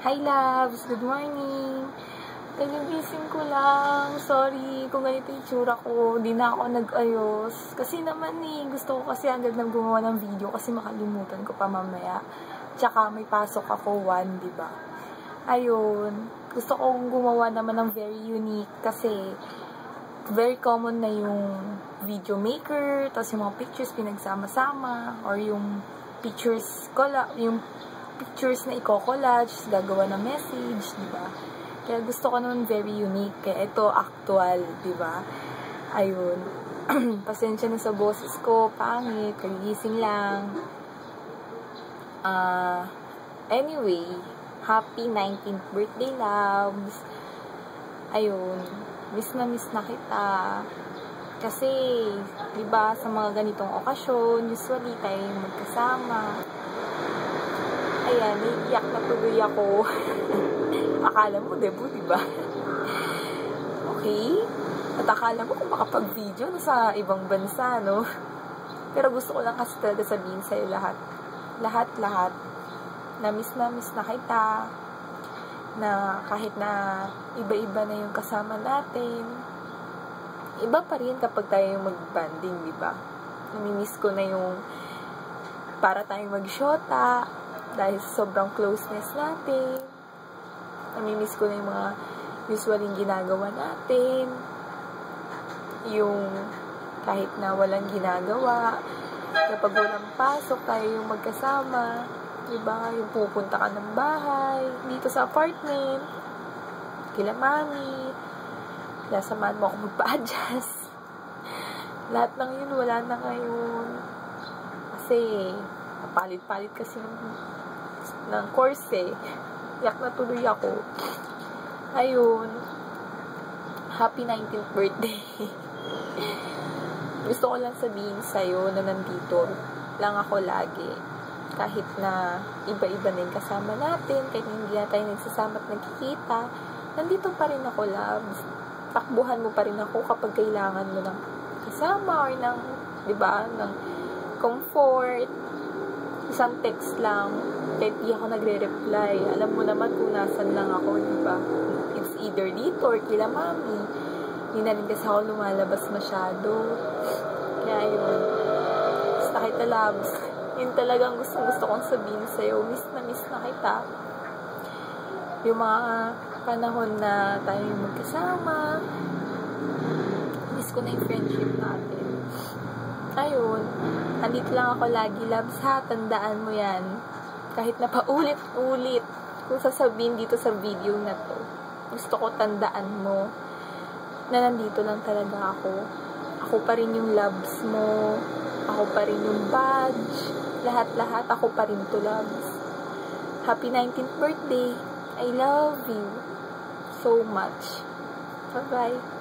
Hi loves! Good morning! Nagigising ko lang. Sorry kung ganito yung tsura ko. Di na ako nag-ayos. Kasi naman gusto ko kasi agad nang gumawa ng video kasi makalimutan ko pa mamaya. Tsaka may pasok ako 1, diba? Ayun. Gusto kong gumawa naman ng very unique kasi very common na yung video maker, tapos yung mga pictures pinagsama-sama, or yung pictures na i-collage, gagawa ng message, diba? Kaya gusto ko naman very unique. Kaya ito, actual, diba? Ayun. Pasensya na sa boses ko, pangit, kagigising lang. Anyway, happy 19th birthday, loves! Ayun. Miss na kita. Kasi, diba, sa mga ganitong okasyon, usually tayo magkasama. Ayan, naiiyak na tuloy ako. Akala mo, debut, diba? Okay? At akala mo kung makapag-video na sa ibang bansa, no? Pero gusto ko lang kasi talaga sabihin sa'yo lahat. Lahat. Na miss na kita. Na kahit na iba-iba na yung kasama natin, iba pa rin kapag tayo yung mag-banding, diba? Namimiss ko na yung para tayong mag-shota dahil sa sobrang closeness natin. Namimiss ko na yung mga usually ginagawa natin. Yung kahit na walang ginagawa, kapag walang pasok, tayo yung magkasama. Diba? Yung pupunta ka ng bahay, dito sa apartment, kila mami, samahan mo ako magpa-adjust. Lahat ng yun, wala na ngayon. Kasi, palit-palit kasi ng course Yak na tuloy ako. Ayun. Happy 19th birthday. Gusto ko lang sabihin sa'yo na nandito lang ako lagi. Kahit na iba-iba na yung kasama natin, kahit hindi na tayo nagsasama at nagkikita, nandito pa rin ako, loves. Takbuhan mo pa rin ako kapag kailangan mo ng kasama or ng, diba, ng comfort. Isang text lang, kahit di ako nagre-reply. Alam mo naman kung nasan lang ako, diba? It's either dito or kila mami. Hindi na rin kasi ako lumalabas masyado. Kaya yun. Basta kita, loves. Yun talagang gusto kong sabihin sa'yo. Miss na kita. Yung mga panahon na tayo magkasama. Miss ko na yung friendship natin. Ayun. Andito lang ako lagi, loves, ha? Tandaan mo yan. Kahit na paulit-ulit kung sasabihin dito sa video na to. Gusto ko tandaan mo na nandito lang talaga ako. Ako pa rin yung loves mo. Ako pa rin yung badge. Lahat-lahat ako pa rin to, loves. Happy 19th birthday. I love you so much. Bye-bye.